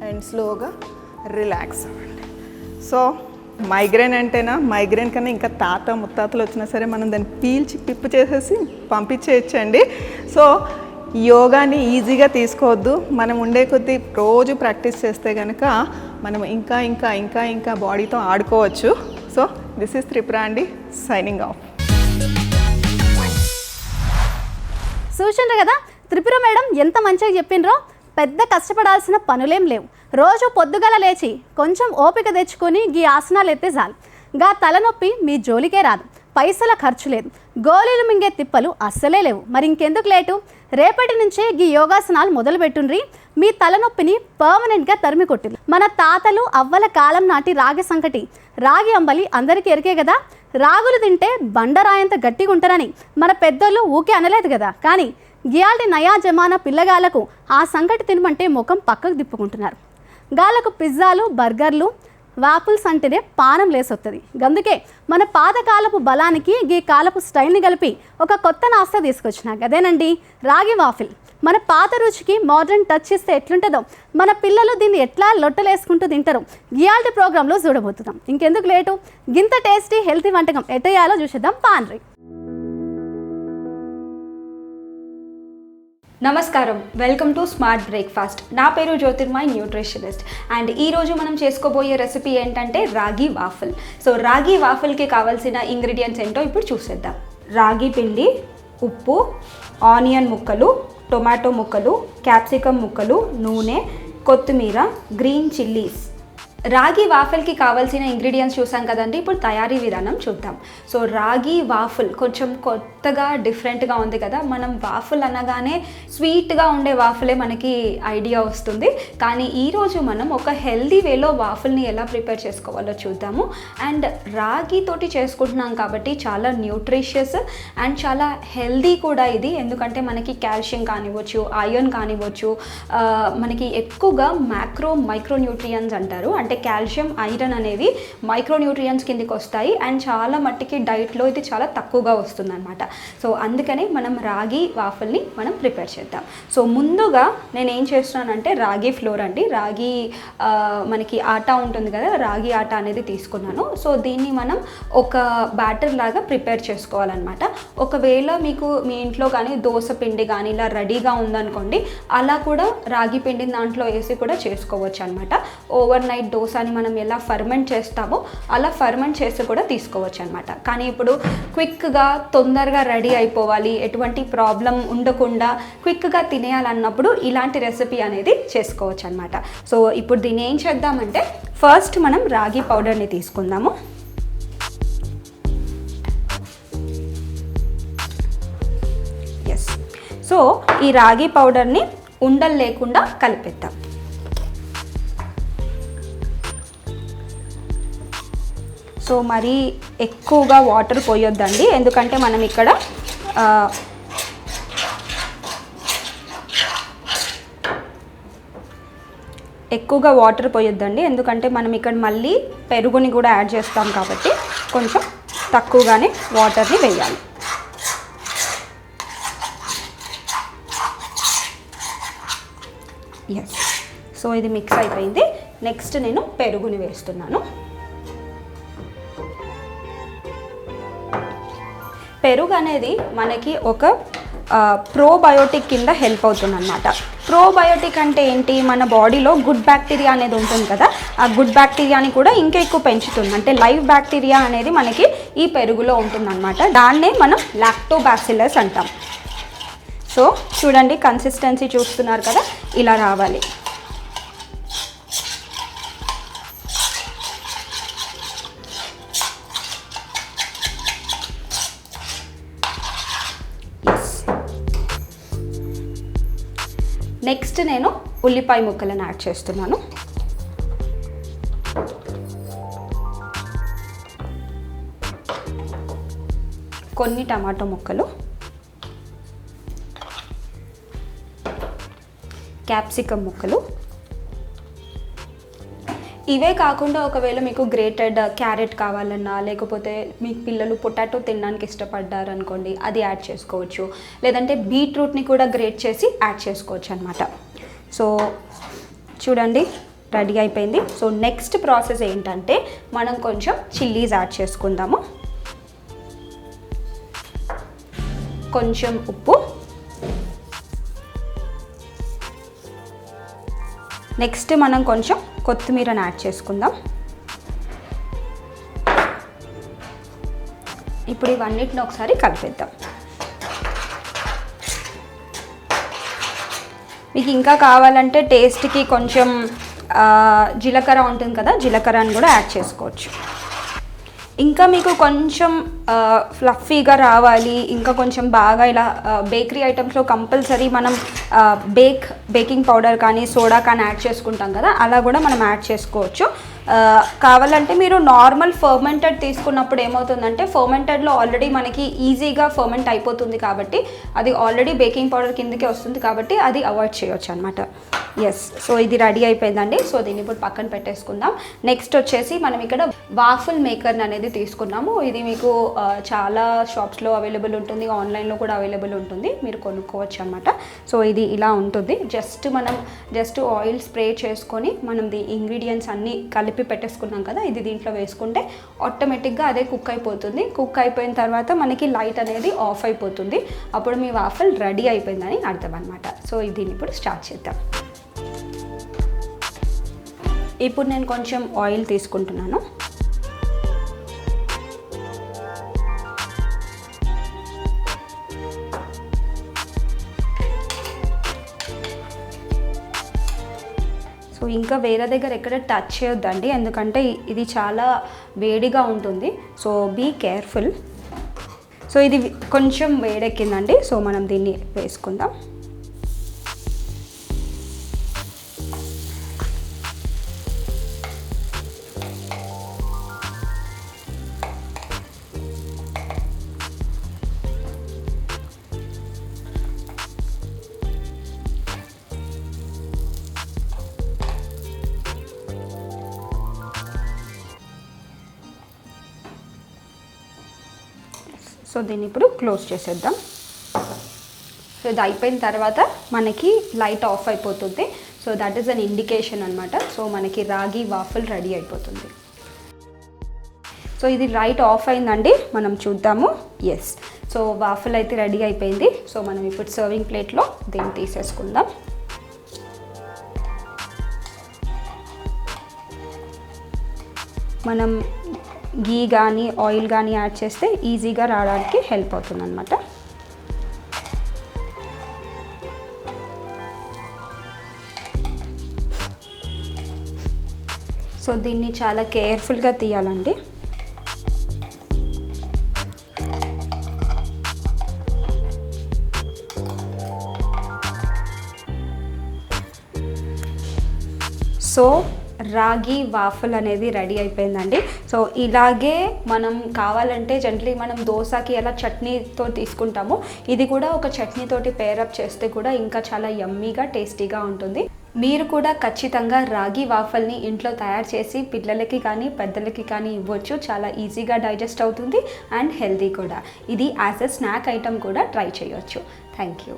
And స్లోగా relax అవ్వండి. So migraine అంటేనా, migraine కన్నా ఇంకా తాత ముత్తాతలు వచ్చినా సరే మనం దాన్ని పీల్చి పిప్పు చేసేసి పంపించేయచ్చండి. సో యోగాని ఈజీగా తీసుకోవద్దు. మనం ఉండే కొద్దీ రోజు ప్రాక్టీస్ చేస్తే కనుక మనం ఇంకా ఇంకా ఇంకా ఇంకా బాడీతో ఆడుకోవచ్చు. సో దిస్ ఈస్ త్రిపుర అండి, సైనింగ్ ఆఫ్. చూసిండ్రు కదా త్రిపుర మేడం ఎంత మంచిగా చెప్పిండ్రో. పెద్ద కష్టపడాల్సిన పనులేం లేవు. రోజు పొద్దుగల లేచి కొంచెం ఓపిక తెచ్చుకొని గీ ఆసనాలు ఎత్తే చాలు. గా తలనొప్పి మీ జోలికే రాదు, పైసల ఖర్చు లేదు, గోళీలు మింగే తిప్పలు అస్సలే లేవు. మరి ఇంకెందుకు లేటు, రేపటి నుంచే గీ యోగాసనాలు మొదలు పెట్టుండ్రి. మీ తలనొప్పిని పర్మనెంట్గా తరిమి కొట్టింది. మన తాతలు అవ్వల కాలం నాటి రాగి సంకటి, రాగి అంబలి అందరికీ ఎరికే కదా. రాగులు తింటే బండరాయంత గట్టిగా ఉంటారని మన పెద్దోళ్ళు ఊకే అనలేదు కదా. కానీ గియాల్టి నయా జమానా పిల్లగాళ్లకు ఆ సంకటి తినమంటే ముఖం పక్కకు తిప్పుకుంటున్నారు. గాళ్ళకు పిజ్జాలు, బర్గర్లు, వాపుల్స్ అంటేనే పానం లేసొస్తుంది. అందుకే మన పాతకాలపు బలానికి గీ కాలపు స్టైల్ని కలిపి ఒక కొత్త నాస్తా తీసుకొచ్చిన అదేనండి రాగి వాఫిల్. మన పాత రుచికి మోడర్న్ టచ్ ఇస్తే ఎట్లుంటుందో మన పిల్లలు దీన్ని ఎట్లా లొట్టలేసుకుంటూ తింటారు గియాల్టి ప్రోగ్రాంలో చూడబోతున్నాం. ఇంకెందుకు లేటు, గింత టేస్టీ హెల్తీ వంటకం ఎట్టేయాలో చూసేద్దాం పాన్రి. నమస్కారం, వెల్కమ్ టు స్మార్ట్ బ్రేక్ఫాస్ట్. నా పేరు జ్యోతిర్మయ్, న్యూట్రిషనిస్ట్. అండ్ ఈరోజు మనం చేసుకోబోయే రెసిపీ ఏంటంటే రాగి వాఫిల్. సో రాగి వాఫిల్కి కావాల్సిన ఇంగ్రీడియంట్స్ ఏంటో ఇప్పుడు చూసేద్దాం. రాగి పిండి, ఉప్పు, ఆనియన్ ముక్కలు, టొమాటో ముక్కలు, క్యాప్సికమ్ ముక్కలు, నూనె, కొత్తిమీర, గ్రీన్ చిల్లీస్. రాగి వాఫిల్కి కావాల్సిన ఇంగ్రీడియంట్స్ చూసాం కదండి. ఇప్పుడు తయారీ విధానం చూద్దాం. సో రాగి వాఫిల్ కొంచెం కొత్తగా డిఫరెంట్గా ఉంది కదా. మనం వాఫిల్ అనగానే స్వీట్గా ఉండే వాఫిలే మనకి ఐడియా వస్తుంది. కానీ ఈరోజు మనం ఒక హెల్దీ వేలో వాఫిల్ని ఎలా ప్రిపేర్ చేసుకోవాలో చూద్దాము. అండ్ రాగితోటి చేసుకుంటున్నాం కాబట్టి చాలా న్యూట్రిషియస్ అండ్ చాలా హెల్దీ కూడా ఇది. ఎందుకంటే మనకి కాల్షియం కానివ్వచ్చు, ఐరన్ కానివ్వచ్చు, మనకి ఎక్కువగా మైక్రోన్యూట్రియన్స్ అంటారు. అంటే కాల్షియం, ఐరన్ అనేవి మైక్రోన్యూట్రియన్స్ కిందకి వస్తాయి. అండ్ చాలా మట్టికి డైట్లో ఇది చాలా తక్కువగా వస్తుంది అనమాట. సో అందుకని మనం రాగి వాఫిల్ని మనం ప్రిపేర్ చేద్దాం. సో ముందుగా నేను ఏం చేస్తున్నానంటే రాగి ఫ్లోర్ అండి, రాగి మనకి ఆటా ఉంటుంది కదా, రాగి ఆటా అనేది తీసుకున్నాను. సో దీన్ని మనం ఒక బ్యాటర్ లాగా ప్రిపేర్ చేసుకోవాలన్నమాట. ఒకవేళ మీకు మీ ఇంట్లో కానీ దోశ పిండి కానీ ఇలా రెడీగా ఉందనుకోండి, అలా కూడా రాగి పిండిని దాంట్లో వేసి కూడా చేసుకోవచ్చు అనమాట. ఓవర్ నైట్ దోశని మనం ఎలా ఫర్మెంట్ చేస్తామో అలా ఫర్మెంట్ చేసి కూడా తీసుకోవచ్చు అనమాట. కానీ ఇప్పుడు క్విక్గా తొందరగా రెడీ అయిపోవాలి, ఎటువంటి ప్రాబ్లం ఉండకుండా క్విక్గా తినేయాలన్నప్పుడు ఇలాంటి రెసిపీ అనేది చేసుకోవచ్చు అనమాట. సో ఇప్పుడు దీన్ని ఏం చేద్దామంటే ఫస్ట్ మనం రాగి పౌడర్ని తీసుకుందాము. ఎస్, సో ఈ రాగి పౌడర్ని ఉండలు లేకుండా కలిపేద్దాం. సో మరీ ఎక్కువగా వాటర్ పోయొద్దండి, ఎందుకంటే మనం ఇక్కడ ఎక్కువగా వాటర్ పోయొద్దండి, ఎందుకంటే మనం ఇక్కడ మళ్ళీ పెరుగుని కూడా యాడ్ చేస్తాం కాబట్టి కొంచెం తక్కువగానే వాటర్ని వేయాలి. ఎస్, సో ఇది మిక్స్ అయిపోయింది. నెక్స్ట్ నేను పెరుగుని వేస్తున్నాను. పెరుగు అనేది మనకి ఒక ప్రోబయోటిక్ కింద హెల్ప్ అవుతుంది అనమాట. ప్రోబయోటిక్ అంటే ఏంటి, మన బాడీలో గుడ్ బ్యాక్టీరియా అనేది ఉంటుంది కదా, ఆ గుడ్ బ్యాక్టీరియాని కూడా ఇంకా ఎక్కువ పెంచుతుంది. అంటే లైవ్ బ్యాక్టీరియా అనేది మనకి ఈ పెరుగులో ఉంటుందన్నమాట. దాన్నే మనం లాక్టోబాసిల్లస్ అంటాం. సో చూడండి, కన్సిస్టెన్సీ చూస్తున్నారు కదా, ఇలా రావాలి. నెక్స్ట్ నేను ఉల్లిపాయ ముక్కలను యాడ్ చేస్తున్నాను. కొన్ని టమాటో ముక్కలు, క్యాప్సికమ్ ముక్కలు. ఇవే కాకుండా ఒకవేళ మీకు గ్రేటెడ్ క్యారెట్ కావాలన్నా, లేకపోతే మీ పిల్లలు పొటాటో తినడానికి ఇష్టపడ్డారనుకోండి, అది యాడ్ చేసుకోవచ్చు. లేదంటే బీట్రూట్ని కూడా గ్రేట్ చేసి యాడ్ చేసుకోవచ్చు అనమాట. సో చూడండి, రెడీ అయిపోయింది. సో నెక్స్ట్ ప్రాసెస్ ఏంటంటే మనం కొంచెం చిల్లీస్ యాడ్ చేసుకుందాము. కొంచెం ఉప్పు, నెక్స్ట్ మనం కొంచెం కొత్తిమీరని యాడ్ చేసుకుందాం. ఇప్పుడు ఇవన్నిటిని ఒకసారి కలిపేద్దాం. మీకు ఇంకా కావాలంటే టేస్ట్కి కొంచెం జీలకర్ర ఉంటుంది కదా, జీలకర్రని కూడా యాడ్ చేసుకోవచ్చు. ఇంకా మీకు కొంచెం ఫ్లఫీగా రావాలి, ఇంకా కొంచెం బాగా ఇలా బేకరీ ఐటమ్స్లో కంపల్సరీ మనం బేకింగ్ పౌడర్ కానీ సోడా కానీ యాడ్ చేసుకుంటాం కదా, అలా కూడా మనం యాడ్ చేసుకోవచ్చు. కావాలంటే మీరు నార్మల్ ఫర్మెంటెడ్ తీసుకున్నప్పుడు ఏమవుతుందంటే, ఫర్మెంటెడ్లో ఆల్రెడీ మనకి ఈజీగా ఫర్మెంట్ అయిపోతుంది కాబట్టి అది ఆల్రెడీ బేకింగ్ పౌడర్ కిందకే వస్తుంది కాబట్టి అది అవాయిడ్ చేయొచ్చు అనమాట. ఎస్, సో ఇది రెడీ అయిపోయిందండి. సో దీన్ని ఇప్పుడు పక్కన పెట్టేసుకుందాం. నెక్స్ట్ వచ్చేసి మనం ఇక్కడ వాఫుల్ మేకర్ని అనేది తీసుకున్నాము. ఇది మీకు చాలా షాప్స్లో అవైలబుల్ ఉంటుంది, ఆన్లైన్లో కూడా అవైలబుల్ ఉంటుంది, మీరు కొనుక్కోవచ్చు అనమాట. సో ఇది ఇలా ఉంటుంది. జస్ట్ ఆయిల్ స్ప్రే చేసుకొని మనం ఇంగ్రీడియంట్స్ అన్నీ కలిపి పెట్టేసుకున్నాం కదా, ఇది దీంట్లో వేసుకుంటే ఆటోమేటిక్గా అదే కుక్ అయిపోతుంది. కుక్ అయిపోయిన తర్వాత మనకి లైట్ అనేది ఆఫ్ అయిపోతుంది. అప్పుడు మీ వాఫల్ రెడీ అయిపోయిందని అర్థం అనమాట. సో దీన్ని ఇప్పుడు స్టార్ట్ చేద్దాం. ఇప్పుడు నేను కొంచెం ఆయిల్ తీసుకుంటున్నాను. సో ఇంకా వేరే దగ్గర ఎక్కడ టచ్ చేయొద్దండి, ఎందుకంటే ఇది చాలా వేడిగా ఉంటుంది. So be careful. సో ఇది కొంచెం వేడెక్కిందండి. సో మనం దీన్ని వేసుకుందాం. సో దీన్ని ఇప్పుడు క్లోజ్ చేసేద్దాం. సో ఇది అయిపోయిన తర్వాత మనకి లైట్ ఆఫ్ అయిపోతుంది. So that is an indication అనమాట. సో మనకి రాగి వాఫల్ రెడీ అయిపోతుంది. సో ఇది లైట్ ఆఫ్ అయిందండి, మనం చూద్దాము. ఎస్, సో వాఫల్ అయితే రెడీ అయిపోయింది. సో మనం ఇప్పుడు సర్వింగ్ ప్లేట్లో దీన్ని తీసేసుకుందాం. మనం గీ కానీ ఆయిల్ కానీ యాడ్ చేస్తే ఈజీగా రావడానికి హెల్ప్ అవుతుంది అన్నమాట. సో దీన్ని చాలా కేర్ఫుల్గా తీయాలండి. సో రాగి వాఫల్ అనేది రెడీ అయిపోయిందండి. సో ఇలాగే మనం కావాలంటే జనరలీ మనం దోశకి ఎలా చట్నీతో తీసుకుంటామో ఇది కూడా ఒక చట్నీతోటి పేరప్ చేస్తే కూడా ఇంకా చాలా యమ్మీగా టేస్టీగా ఉంటుంది. మీరు కూడా ఖచ్చితంగా రాగి వాఫల్ని ఇంట్లో తయారు చేసి పిల్లలకి కానీ పెద్దలకి కానీ ఇవ్వచ్చు. చాలా ఈజీగా డైజెస్ట్ అవుతుంది అండ్ హెల్తీ కూడా. ఇది యాజ్ ఎ స్నాక్ ఐటమ్ కూడా ట్రై చేయొచ్చు. Thank you.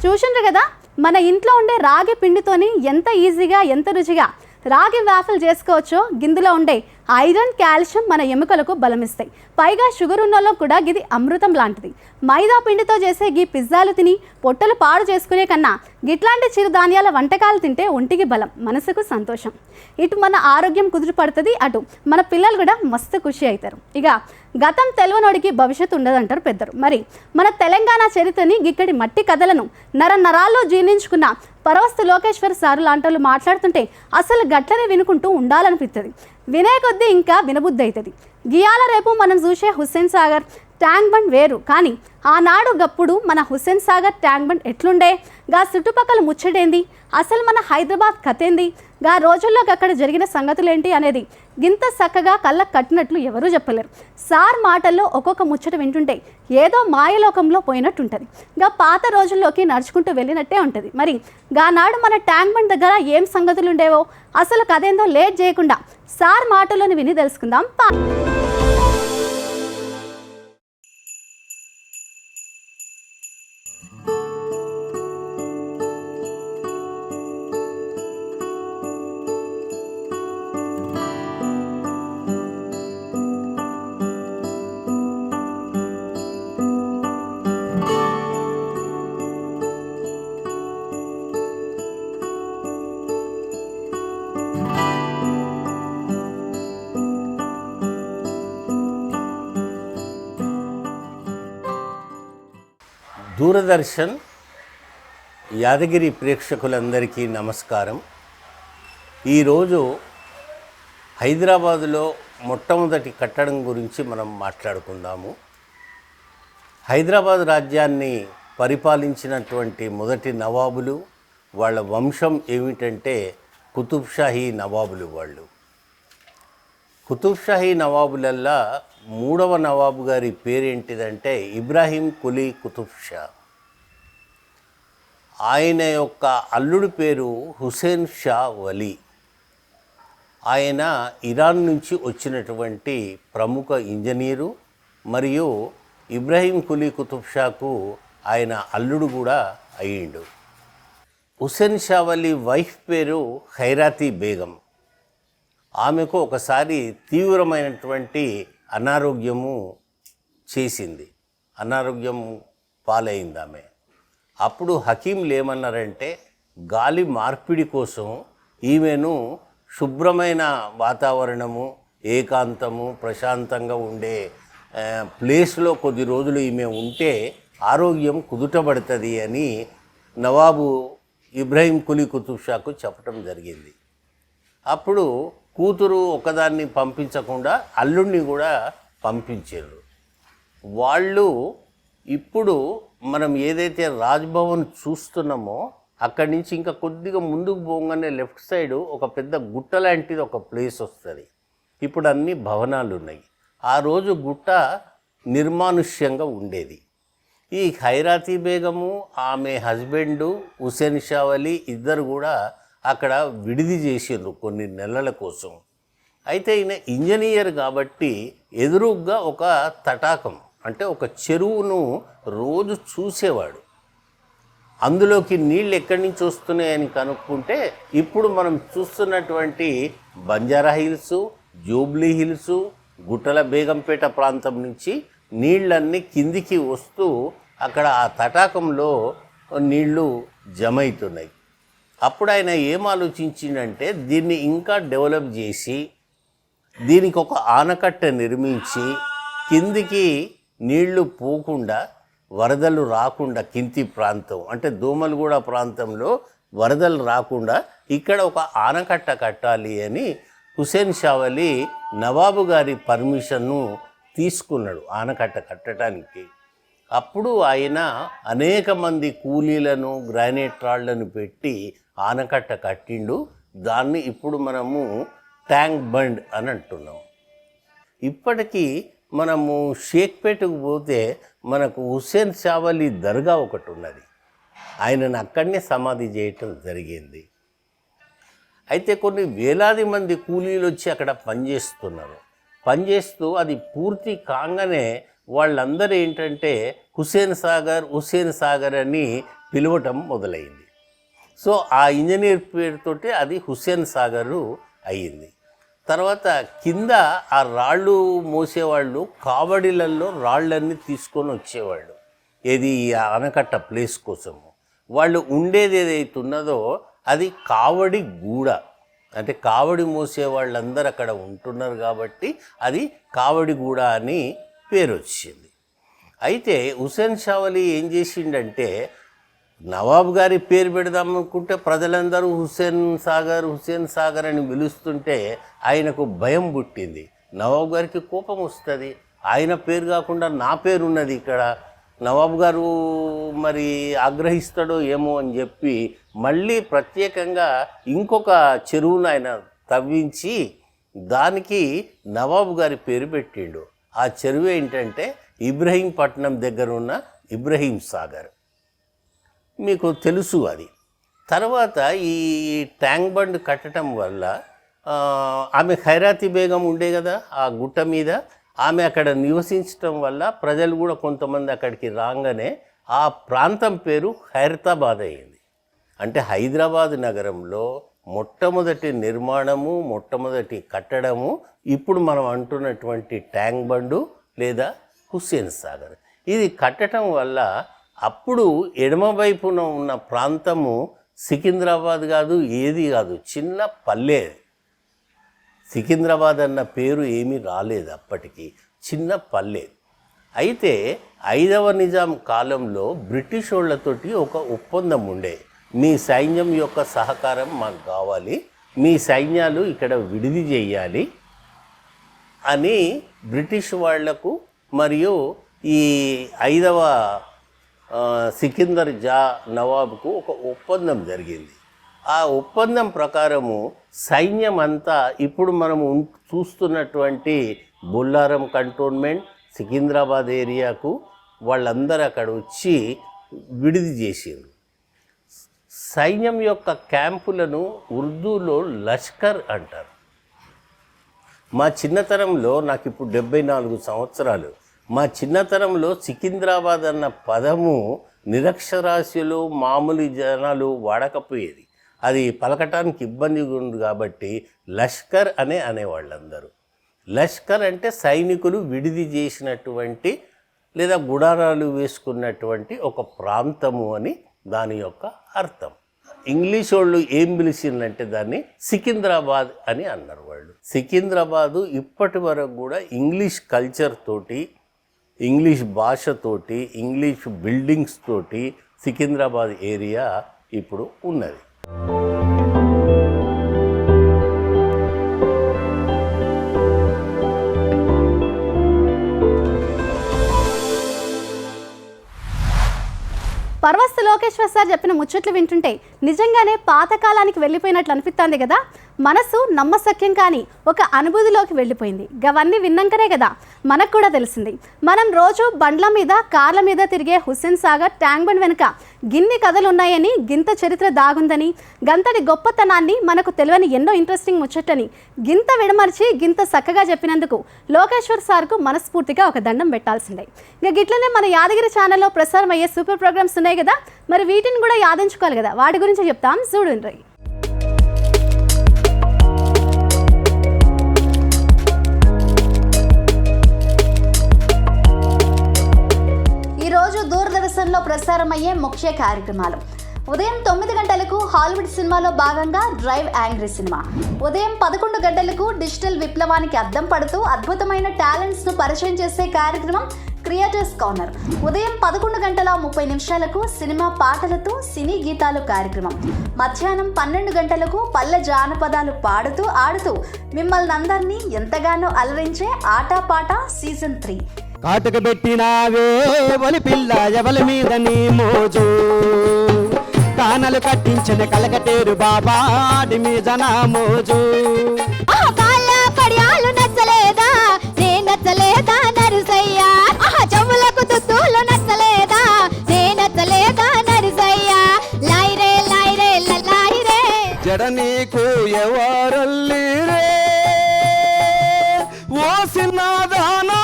చూసిండ్రు కదా, మన ఇంట్లో ఉండే రాగి పిండితోని ఎంత ఈజీగా ఎంత రుచిగా రాగి వాఫల్ చేసుకోవచ్చో. గిందులో ఉండే ఐరన్, కాల్షియం మన ఎముకలకు బలమిస్తాయి. పైగా షుగర్ ఉన్నలో కూడా గిది అమృతం లాంటిది. మైదా పిండితో చేసే గీ పిజ్జాలు తిని పొట్టలు పాడు చేసుకునే కన్నా గిట్లాంటి చిరుధాన్యాల వంటకాలు తింటే ఒంటికి బలం, మనసుకు సంతోషం. ఇటు మన ఆరోగ్యం కుదురుపడుతుంది, అటు మన పిల్లలు కూడా మస్తు ఖుషి అవుతారు. ఇక గతం తెలవనోడికి భవిష్యత్తు ఉండదంటారు పెద్దరు. మరి మన తెలంగాణ చరిత్రని గిక్కడి మట్టి కథలను నరాల్లో జీర్ణించుకున్న పరవస్తు లోకేశ్వర్ సారు లాంటి మాట్లాడుతుంటే అసలు గట్లనే వినుకుంటూ ఉండాలనిపిస్తుంది. వినే కొద్దీ ఇంకా వినబుద్ధి అవుతుంది. గియాల రేపు మనం చూసే హుస్సేన్ సాగర్ ట్యాంక్ బండ్ వేరు, కానీ ఆనాడు గప్పుడు మన హుస్సేన్ సాగర్ ట్యాంక్ బండ్ ఎట్లుండే, గా చుట్టుపక్కల ముచ్చటేంది, అసలు మన హైదరాబాద్ కథేంది, గా రోజుల్లో అక్కడ జరిగిన సంగతులేంటి అనేది గింత చక్కగా కళ్ళకు కట్టినట్లు ఎవరూ చెప్పలేరు. సార్ మాటల్లో ఒక్కొక్క ముచ్చట వింటుంటే ఏదో మాయలోకంలో పోయినట్టుంటుంది. గా పాత రోజుల్లోకి నడుచుకుంటూ వెళ్ళినట్టే ఉంటుంది. మరి గానాడు మన ట్యాంక్ బండ్ దగ్గర ఏం సంగతులు ఉండేవో అసలు కథేందో లేట్ చేయకుండా సార్ మాటల్లోని విని తెలుసుకుందాం. దూరదర్శన్ యాదగిరి ప్రేక్షకులందరికీ నమస్కారం. ఈరోజు హైదరాబాదులో మొట్టమొదటి కట్టడం గురించి మనం మాట్లాడుకుందాము. హైదరాబాద్ రాజ్యాన్ని పరిపాలించినటువంటి మొదటి నవాబులు, వాళ్ళ వంశం ఏమిటంటే కుతుబ్షాహీ నవాబులు. వాళ్ళు కుతుబ్షాహీ నవాబులల్లా మూడవ నవాబు గారి పేరేంటిదంటే ఇబ్రాహీం కులీ కుతుబ్ షా. ఆయన యొక్క అల్లుడి పేరు హుసేన్ షా వలీ. ఆయన ఇరాన్ నుంచి వచ్చినటువంటి ప్రముఖ ఇంజనీరు మరియు ఇబ్రాహీం కులీ కుతుబ్ షాకు ఆయన అల్లుడు కూడా అయ్యిండు. హుసేన్ షా వలీ వైఫ్ పేరు ఖైరాతీ బేగం. ఆమెకు ఒకసారి తీవ్రమైనటువంటి అనారోగ్యము చేసింది, అనారోగ్యం పాలైంది ఆమె. అప్పుడు హకీంలు ఏమన్నారంటే గాలి మార్పిడి కోసం ఈమెను శుభ్రమైన వాతావరణము, ఏకాంతము, ప్రశాంతంగా ఉండే ప్లేస్లో కొద్ది రోజులు ఈమె ఉంటే ఆరోగ్యం కుదుటపడుతుంది అని నవాబు ఇబ్రాహీం కులీ కుతుబ్ షాకు చెప్పడం జరిగింది. అప్పుడు కూతురు ఒకదాన్ని పంపించకుండా అల్లుడిని కూడా పంపించారు. వాళ్ళు ఇప్పుడు మనం ఏదైతే రాజ్భవన్ చూస్తున్నామో అక్కడి నుంచి ఇంకా కొద్దిగా ముందుకు పోగానే లెఫ్ట్ సైడ్ ఒక పెద్ద గుట్ట లాంటిది ఒక ప్లేస్ వస్తుంది. ఇప్పుడు అన్ని భవనాలు ఉన్నాయి. ఆ రోజు గుట్ట నిర్మానుష్యంగా ఉండేది. ఈ ఖైరాతీ బేగము, ఆమె హస్బెండు హుసేన్ షా వలీ ఇద్దరు కూడా అక్కడ విడిది చేసిండ్రు కొన్ని నెలల కోసం. అయితే ఈయన ఇంజనీర్ కాబట్టి ఎదురుగ్గా ఒక తటాకం అంటే ఒక చెరువును రోజు చూసేవాడు. అందులోకి నీళ్ళు ఎక్కడి నుంచి వస్తున్నాయని కనుక్కుంటే ఇప్పుడు మనం చూస్తున్నటువంటి బంజారా హిల్స్, జూబ్లీ హిల్స్, గుట్టల బేగంపేట ప్రాంతం నుంచి నీళ్ళన్నీ కిందికి వస్తూ అక్కడ ఆ తటాకంలో నీళ్లు జమైతున్నాయి. అప్పుడు ఆయన ఏం ఆలోచించిందంటే దీన్ని ఇంకా డెవలప్ చేసి దీనికి ఒక ఆనకట్ట నిర్మించి కిందికి నీళ్లు పోకుండా, వరదలు రాకుండా కింది ప్రాంతం అంటే దోమలగూడ ప్రాంతంలో వరదలు రాకుండా ఇక్కడ ఒక ఆనకట్ట కట్టాలి అని హుస్సేన్ షా వలి నవాబు గారి పర్మిషన్ను తీసుకున్నాడు ఆనకట్ట కట్టడానికి. అప్పుడు ఆయన అనేక మంది కూలీలను గ్రానైట్ రాళ్లను పెట్టి ఆనకట్ట కట్టిండు. దాన్ని ఇప్పుడు మనము ట్యాంక్ బండ్ అని అంటున్నాం. ఇప్పటికీ మనము షేక్పేటకు పోతే మనకు హుస్సేన్ షా వలి దర్గా ఒకటి ఉన్నది. ఆయనను అక్కడనే సమాధి చేయటం జరిగింది. అయితే కొన్ని వేలాది మంది కూలీలు వచ్చి అక్కడ పనిచేస్తూ అది పూర్తి కాగానే వాళ్ళందరూ ఏంటంటే హుస్సేన్ సాగర్ అని పిలవటం మొదలైంది. సో ఆ ఇంజనీర్ పేరుతోటి అది హుస్సేన్ సాగరు అయ్యింది. తర్వాత కింద ఆ రాళ్ళు మోసేవాళ్ళు కావడిలలో రాళ్ళన్నీ తీసుకొని వచ్చేవాళ్ళు. ఏది ఈ ఆనకట్ట ప్లేస్ కోసము. వాళ్ళు ఉండేది ఏదైతే ఉన్నదో అది కావడి గూడ, అంటే కావడి మోసే వాళ్ళందరూ అక్కడ ఉంటున్నారు కాబట్టి అది కావడి గూడ అని పేరు వచ్చింది. అయితే హుస్సేన్ షా వలి ఏం చేసిండంటే నవాబ్ గారి పేరు పెడదామనుకుంటే ప్రజలందరూ హుస్సేన్ సాగర్ అని పిలుస్తుంటే ఆయనకు భయం పుట్టింది. నవాబ్ గారికి కోపం వస్తుంది, ఆయన పేరు కాకుండా నా పేరు ఉన్నది ఇక్కడ, నవాబ్ గారు మరి ఆగ్రహిస్తాడో ఏమో అని చెప్పి మళ్ళీ ప్రత్యేకంగా ఇంకొక చెరువును ఆయన తవ్వించి దానికి నవాబు గారి పేరు పెట్టిండు. ఆ చెరువు ఏంటంటే ఇబ్రహీంపట్నం దగ్గర ఉన్న ఇబ్రహీం సాగర్, మీకు తెలుసు అది. తర్వాత ఈ ట్యాంక్ బండ్ కట్టడం వల్ల ఆమె ఖైరాతి బేగం ఉండే కదా ఆ గుట్ట మీద, ఆమె అక్కడ నివసించడం వల్ల ప్రజలు కూడా కొంతమంది అక్కడికి రాగానే ఆ ప్రాంతం పేరు ఖైరతాబాద్ అయింది. అంటే హైదరాబాద్ నగరంలో మొట్టమొదటి నిర్మాణము, మొట్టమొదటి కట్టడము ఇప్పుడు మనం అంటున్నటువంటి ట్యాంక్ బండు లేదా హుస్సేన్ సాగర్. ఇది కట్టడం వల్ల అప్పుడు ఎడమవైపున ఉన్న ప్రాంతము సికింద్రాబాద్ కాదు, ఏది కాదు, చిన్న పల్లె. సికింద్రాబాద్ అన్న పేరు ఏమీ రాలేదు అప్పటికి, చిన్న పల్లె. అయితే 5వ నిజాం కాలంలో బ్రిటిష్ వాళ్ళతోటి ఒక ఒప్పందం ఉండే, మీ సైన్యం యొక్క సహకారం మాకు కావాలి, మీ సైన్యాలు ఇక్కడ విడిది చేయాలి అని బ్రిటిష్ వాళ్లకు మరియు ఈ 5వ సికిందర్ జా నవాబ్కు ఒక ఒప్పందం జరిగింది. ఆ ఒప్పందం ప్రకారము సైన్యం అంతా ఇప్పుడు మనము చూస్తున్నటువంటి బొల్లారం కంటోన్మెంట్, సికింద్రాబాద్ ఏరియాకు వాళ్ళందరూ అక్కడ వచ్చి విడిది చేసిండ్రు. సైన్యం యొక్క క్యాంపులను ఉర్దూలో లష్కర్ అంటారు. మా చిన్నతనంలో, నాకు ఇప్పుడు 74 సంవత్సరాలు, మా చిన్నతనంలో సికింద్రాబాద్ అన్న పదము నిరక్షరాస్యులు మామూలు జనాలు వాడకపోయేది. అది పలకటానికి ఇబ్బందిగా ఉంది కాబట్టి లష్కర్ అనేవాళ్ళందరూ. లష్కర్ అంటే సైనికులు విడిది చేసినటువంటి లేదా గుడారాలు వేసుకున్నటువంటి ఒక ప్రాంతము అని దాని యొక్క అర్థం. ఇంగ్లీష్ వాళ్ళు ఏం పిలిచిందంటే దాన్ని సికింద్రాబాద్ అని అన్నారు వాళ్ళు. సికింద్రాబాదు ఇప్పటి వరకు కూడా ఇంగ్లీష్ కల్చర్ తోటి, ఇంగ్లీష్ భాషతోటి, ఇంగ్లీష్ బిల్డింగ్స్ తోటి సికింద్రాబాద్ ఏరియా ఇప్పుడు ఉన్నది. పర్వస్తు లోకేశ్వర్ సార్ చెప్పిన ముచ్చట్లు వింటుంటే నిజంగానే పాతకాలానికి వెళ్ళిపోయినట్లు అనిపిస్తుంది కదా. మనసు నమ్మశక్యం కానీ ఒక అనుభూతిలోకి వెళ్ళిపోయింది. గవన్నీ విన్నాకనే కదా మనకు కూడా తెలిసింది. మనం రోజు బండ్ల మీద, కార్ల మీద తిరిగే హుస్సేన్ సాగర్ ట్యాంక్ బండ్ వెనుక గిన్ని కథలు ఉన్నాయని, గింత చరిత్ర దాగుందని, గంతటి గొప్పతనాన్ని మనకు తెలియని ఎన్నో ఇంట్రెస్టింగ్ ముచ్చటని గింత విడమర్చి గింత చక్కగా చెప్పినందుకు లోకేశ్వర్ సార్కు మనస్ఫూర్తిగా ఒక దండం పెట్టాల్సిందే. ఇక గిట్లనే మన యాదగిరి ఛానల్లో ప్రసారం అయ్యే సూపర్ ప్రోగ్రామ్స్ ఉన్నాయి కదా, మరి వీటిని కూడా యాదించుకోవాలి కదా. వాటి గురించి చెప్తాం, చూడండి. ఈరోజు దూరదర్శన్లో ప్రసారం అయ్యే ముఖ్య కార్యక్రమాలు: ఉదయం 9 గంటలకు హాలీవుడ్ సినిమాలో భాగంగా డ్రైవ్ యాంగ్రీ సినిమా, ఉదయం 11 గంటలకు డిజిటల్ విప్లవానికి అద్దం పడుతూ అద్భుతమైన టాలెంట్స్ను పరిచయం చేసే కార్యక్రమం క్రియేటర్స్ కార్నర్. ఉదయం 11:30 సినిమా పాటలతో సినీ గీతాలు కార్యక్రమం. మధ్యాహ్నం 12 గంటలకు పల్లె జానపదాలు పాడుతూ ఆడుతూ మిమ్మల్ని అందరినీ ఎంతగానో అలరించే ఆటాపాట సీజన్ 3. కాటుక పెట్టినావే ఒలి పిల్ల ఎవలి మీద నీ మోజు, కానలు కట్టించిన కలకటేరు బాబాడి మీద నా మోజు. పడియాలు నచ్చలేదా నే నచ్చలేదా నరుసయ్యా, చెవులకు తుత్తులు నచ్చలేదా నే నచ్చలేదా నరుసయ్యా, లాయిరే లాయిరే లాయిరే. జడ నీకు ఎవరల్లి రే ఓ సిన్నదానా,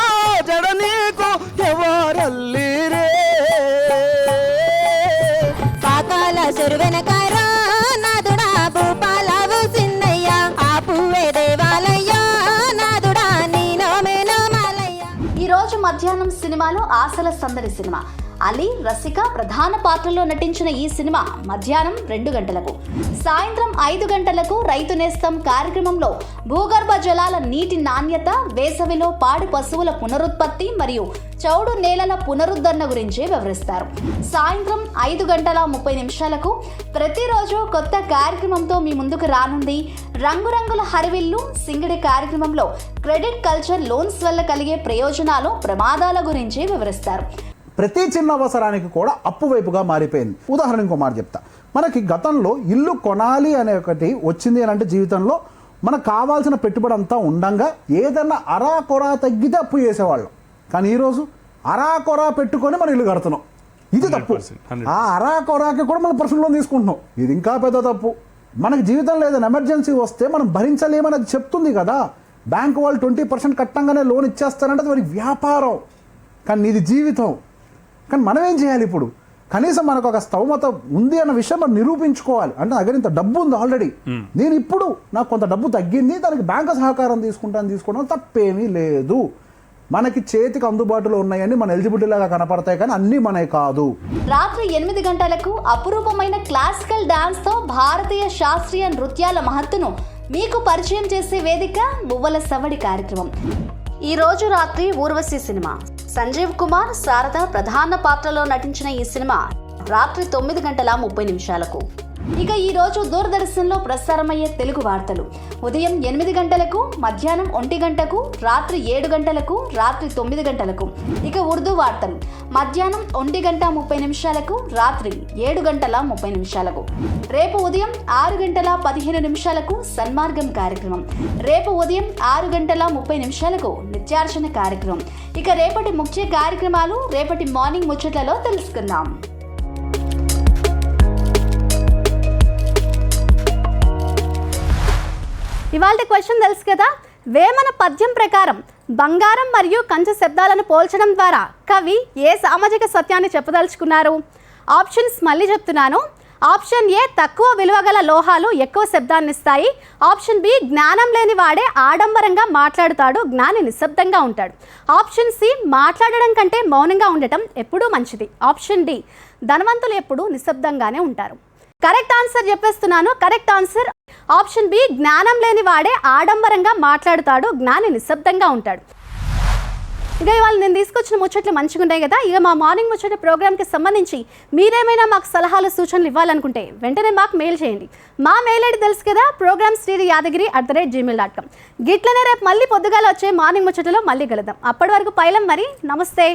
జడ నీకు ఎవరల్లి రే. పాకాల చెరువెనకారా నాదుడా భూపాలవు సిన్నయ్యా, ఆ పువ్వే దేవాలయ్యా నాదుడా నీ నోమేనో మాలయ్యా. ఈ రోజు మధ్యాహ్నం సినిమాలో ఆశల సందడి సినిమా. అలీ, రసిక ప్రధాన పాత్రలో నటించిన ఈ సినిమా మధ్యాహ్నం 2 గంటలకు. సాయంత్రం 5 గంటలకు రైతు నేస్తం కార్యక్రమంలో భూగర్భ జలాల నీటి నాణ్యత, వేసవిలో పాడి పశువుల పునరుత్పత్తి మరియు చౌడు నేలల పునరుద్ధరణ గురించి వివరిస్తారు. సాయంత్రం 5:30 ప్రతిరోజు కొత్త కార్యక్రమంతో మీ ముందుకు రానుంది రంగురంగుల హరివిల్లు సింగిడి కార్యక్రమంలో క్రెడిట్ కల్చర్ లోన్స్ వల్ల కలిగే ప్రయోజనాలు, ప్రమాదాల గురించి వివరిస్తారు. ప్రతి చిన్న అవసరానికి కూడా అప్పు వైపుగా మారిపోయింది. ఉదాహరణ ఇంకో మాట చెప్తా. మనకి గతంలో ఇల్లు కొనాలి అనే ఒకటి వచ్చింది అని అంటే జీవితంలో మనకు కావాల్సిన పెట్టుబడి అంతా ఉండంగా ఏదన్నా అరాకొరా తగ్గితే అప్పు చేసేవాళ్ళం. కానీ ఈరోజు అరాకొరా పెట్టుకొని మనం ఇల్లు కడుతున్నాం. ఇది తప్పు. ఆ అరాకొరాకి కూడా మనం పర్సనల్ లోన్ తీసుకుంటున్నాం. ఇది ఇంకా పెద్ద తప్పు. మనకి జీవితంలో ఏదైనా ఎమర్జెన్సీ వస్తే మనం భరించలేమని అది చెప్తుంది కదా. బ్యాంకు వాళ్ళు 20% కట్టంగానే లోన్ ఇచ్చేస్తారంటే అది వారి వ్యాపారం, కానీ ఇది జీవితం. కానీ మనం ఏం చేయాలి? ఇప్పుడు కనీసం మనకు ఒక స్తోమత ఉంది అన్న విషయం మనం నిరూపించుకోవాలి. అంటే దగ్గర ఇంత డబ్బు ఉంది ఆల్రెడీ, నేను ఇప్పుడు నాకు కొంత డబ్బు తగ్గింది, దానికి బ్యాంకు సహకారం తీసుకోవడం తప్పేమీ లేదు. మనకి చేతికి అందుబాటులో ఉన్నాయని మన ఎలిజిబిలిటీ లాగా కనపడతాయి, కానీ అన్నీ మనవి కాదు. రాత్రి 8 గంటలకు అపురూపమైన క్లాసికల్ డాన్స్ తో భారతీయ శాస్త్రీయ నృత్యాల మహత్తును మీకు పరిచయం చేసే వేదిక మువ్వల సవ్వడి కార్యక్రమం. ఈ రోజు రాత్రి ఊర్వశి సినిమా. సంజీవ్ కుమార్, శారద ప్రధాన పాత్రలో నటించిన ఈ సినిమా రాత్రి 9:30 ఇక ఈ రోజు దూరదర్శన్లో ప్రసారమయ్యే తెలుగు వార్తలు ఉదయం 8 గంటలకు, మధ్యాహ్నం 1 గంటకు, రాత్రి 7 గంటలకు, రాత్రి 9 గంటలకు. ఇక ఉర్దూ వార్తలు మధ్యాహ్నం 1:30, రాత్రి 7:30. రేపు ఉదయం 6:15 సన్మార్గం కార్యక్రమం. రేపు ఉదయం 6:30 నిత్యార్చన కార్యక్రమం. ఇక రేపటి ముఖ్య కార్యక్రమాలు రేపటి మార్నింగ్ ముచ్చట్లలో తెలుసుకుందాం. ఇవాళ క్వశ్చన్ తెలుసు కదా. వేమన పద్యం ప్రకారం బంగారం మరియు కంచు శబ్దాలను పోల్చడం ద్వారా కవి ఏ సామాజిక సత్యాన్ని చెప్పదలుచుకున్నారు? ఆప్షన్స్ మళ్ళీ చెప్తున్నాను. ఆప్షన్ ఏ, తక్కువ విలువ గల లోహాలు ఎక్కువ శబ్దాన్ని ఇస్తాయి. ఆప్షన్ బి, జ్ఞానం లేని వాడే ఆడంబరంగా మాట్లాడుతాడు, జ్ఞాని నిశ్శబ్దంగా ఉంటాడు. ఆప్షన్ సి, మాట్లాడడం కంటే మౌనంగా ఉండటం ఎప్పుడూ మంచిది. ఆప్షన్ డి, ధనవంతులు ఎప్పుడూ నిశ్శబ్దంగానే ఉంటారు. కరెక్ట్ ఆన్సర్ చెప్పేస్తున్నాను. కరెక్ట్ ఆన్సర్ ఆప్షన్ బి, జ్ఞానం లేని వాడే ఆడంబరంగా మాట్లాడుతాడు, జ్ఞాని నిశ్శబ్దంగా ఉంటాడు. ఇక ఇవాళ నేను తీసుకొచ్చిన ముచ్చట్లు మంచిగా ఉన్నాయి కదా. ఇక మా మార్నింగ్ ముచ్చట ప్రోగ్రామ్కి సంబంధించి మీరేమైనా మాకు సలహాలు, సూచనలు ఇవ్వాలనుకుంటే వెంటనే మాకు మెయిల్ చేయండి. మా మెయిల్ ఐడి తెలుసు కదా, programsdiyadagiri@gmail.com. గిట్లనే రేపు మళ్ళీ పొద్దుగాల వచ్చే మార్నింగ్ ముచ్చటలో మళ్ళీ కలుద్దాం. అప్పటి వరకు పైలం మరి. నమస్తే.